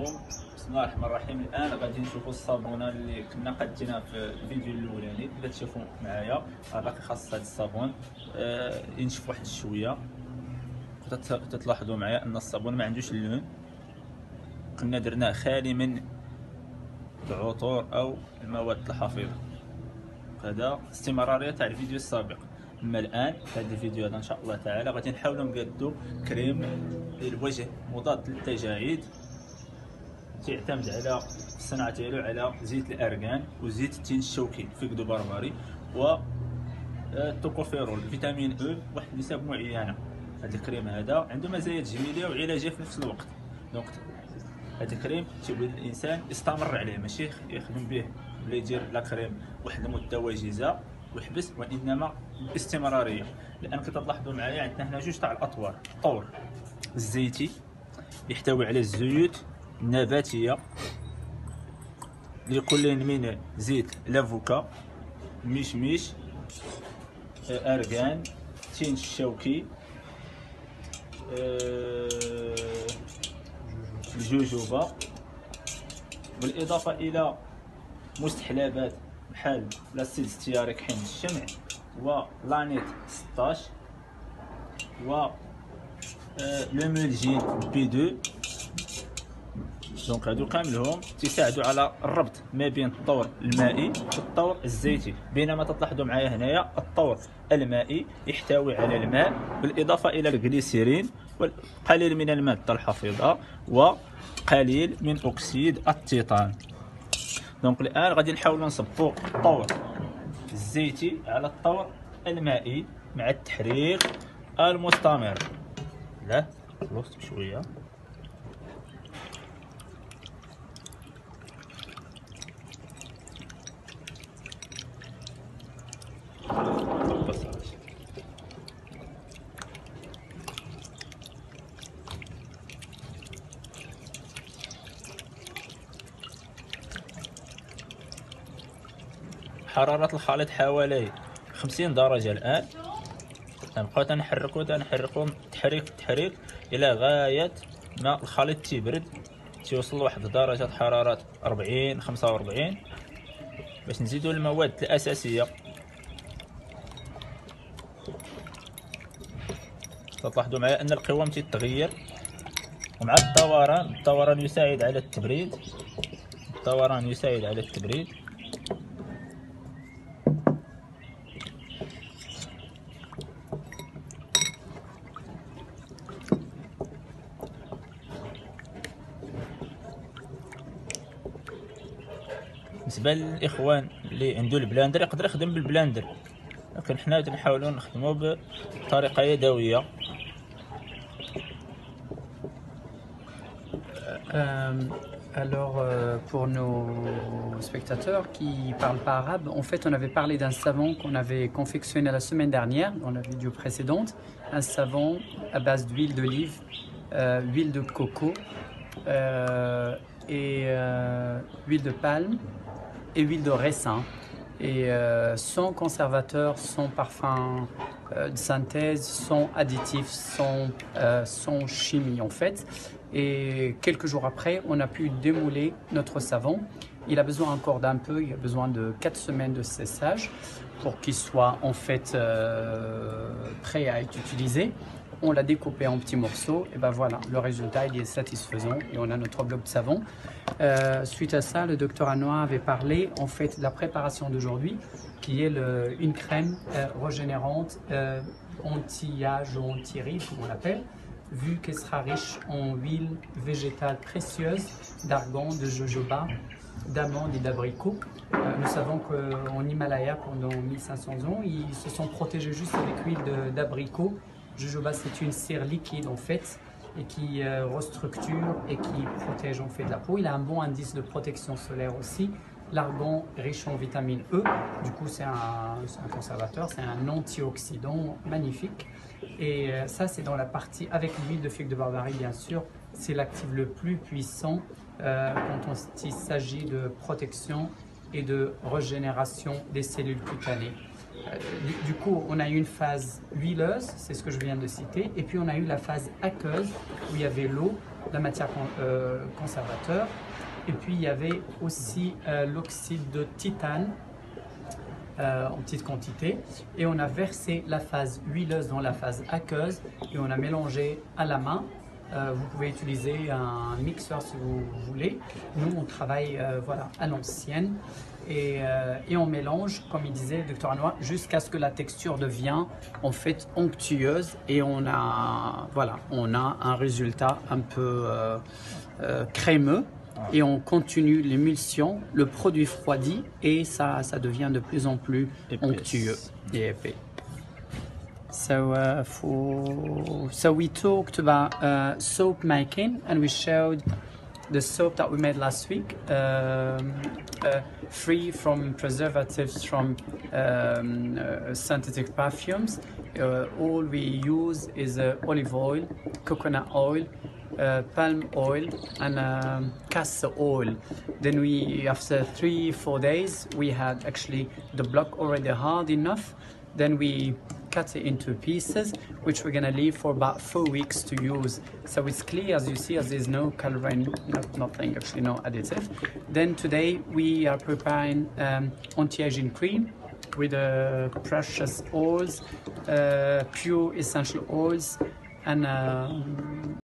عليكم. بسم الله الرحمن الرحيم. الان غادي نشوفوا الصابونه اللي كنا قادينها في الفيديو الاولاني. الا تشوفوا معايا باقي خاص هذا الصابون ينشف واحد شويه. تلاحظوا معايا ان الصابون ما عندوش اللون، كنا درناه خالي من العطور او المواد الحافظه. هذا استمراريه تاع الفيديو السابق. اما الان في هذا الفيديو هذا ان شاء الله تعالى غادي نحاولوا نقادوا كريم للوجه مضاد للتجاعيد، تعتمد على الصناعه ديالو على زيت الارغان وزيت التين الشوكي فيكدو بارباري و التوكوفيرول فيتامين او واحد النسب معينه. هذا الكريم هذا عنده مزايا تجميليه وعلاجيه في نفس الوقت. دونك هذا الكريم تيبغي الانسان يستمر عليه، ماشي يخدم به ولا يدير لا كريم واحد المده وجيزه ويحبس، وانما الاستمراريه. لان كتلاحظوا معايا عندنا هنا جوج تاع الاطوار. الطور الزيتي يحتوي على الزيوت النباتيه لكل من زيت لافوكا، مشمش، ارغان، تين الشوكي، الجوجوبا، بالاضافه الى مستحلبات بحال لاسيد ستياريك حمض الشمع ولانيت 16 و لومولجين بي 2. دونك هادو كاملهم تساعدوا على الربط ما بين الطور المائي والطور الزيتي. بينما تلاحظوا معايا هنايا الطور المائي يحتوي على الماء بالاضافه الى الجليسيرين وقليل من الماده الحافظه وقليل من اكسيد التيتان. دونك الان غادي نحاولوا نصبوا الطور الزيتي على الطور المائي مع التحريك المستمر. لا خلصت بشويه. حرارة الخليط حوالي 50 درجة. الآن نبقاو تنحركو تحريك إلى غاية ما الخليط تيبرد، تيوصل لواحد درجة حرارة 40 45 باش نزيدو المواد الأساسية. تلاحظوا معايا أن القوام تيتغير، ومع الدوران يساعد على التبريد. بالنسبه للاخوان اللي عنده البلاندر يقدر يخدم بالبلاندر، لكن حنا نحاولوا نخدموا بطريقه يدويه. Alors, pour nos spectateurs qui ne parlent pas arabe, en fait, on avait parlé d'un savon qu'on avait confectionné la semaine dernière, dans la vidéo précédente. Un savon à base d'huile d'olive, huile de coco et huile de palme et huile de raisin. Et sans conservateur, sans parfum de synthèse, sans additifs, sans chimie en fait. Et quelques jours après, on a pu démouler notre savon. Il a besoin encore d'un peu, il a besoin de 4 semaines de séchage pour qu'il soit en fait prêt à être utilisé. On l'a découpé en petits morceaux, et ben voilà, le résultat il est satisfaisant et on a notre bloc de savon. Suite à ça, le docteur Anoa avait parlé en fait de la préparation d'aujourd'hui, qui est une crème régénérante, anti-âge ou anti-rides, comme on l'appelle, vu qu'elle sera riche en huile végétale précieuse, d'argan, de jojoba, d'amande et d'abricot. Nous savons qu'en Himalaya, pendant 1500 ans, ils se sont protégés juste avec l'huile d'abricot. Jojoba, c'est une cire liquide en fait et qui restructure et qui protège en fait la peau. Il a un bon indice de protection solaire aussi. L'argan riche en vitamine E, du coup c'est un conservateur, c'est un antioxydant magnifique. Et ça c'est dans la partie avec l'huile de figue de Barbarie bien sûr. C'est l'actif le plus puissant quand il s'agit de protection et de régénération des cellules cutanées. Du coup, on a eu une phase huileuse, c'est ce que je viens de citer, et puis on a eu la phase aqueuse, où il y avait l'eau, la matière conservateur, et puis il y avait aussi l'oxyde de titane en petite quantité, et on a versé la phase huileuse dans la phase aqueuse, et on a mélangé à la main. Vous pouvez utiliser un mixeur si vous voulez. Nous, on travaille voilà, à l'ancienne et on mélange, comme il disait le Dr Anouar, jusqu'à ce que la texture devienne en fait onctueuse et on a, voilà, on a un résultat un peu crémeux. Et on continue l'émulsion, le produit refroidit et ça devient de plus en plus onctueux et épais. So we talked about soap making, and we showed the soap that we made last week, free from preservatives, from synthetic perfumes. All we use is olive oil, coconut oil, palm oil, and castor oil. Then we, after 3-4 days, we had actually the block already hard enough. Then we cut it into pieces, which we're gonna leave for about 4 weeks to use. So it's clear, as you see, as there's no coloring, nothing, actually no additive. Then today we are preparing anti-aging cream with precious oils, pure essential oils, and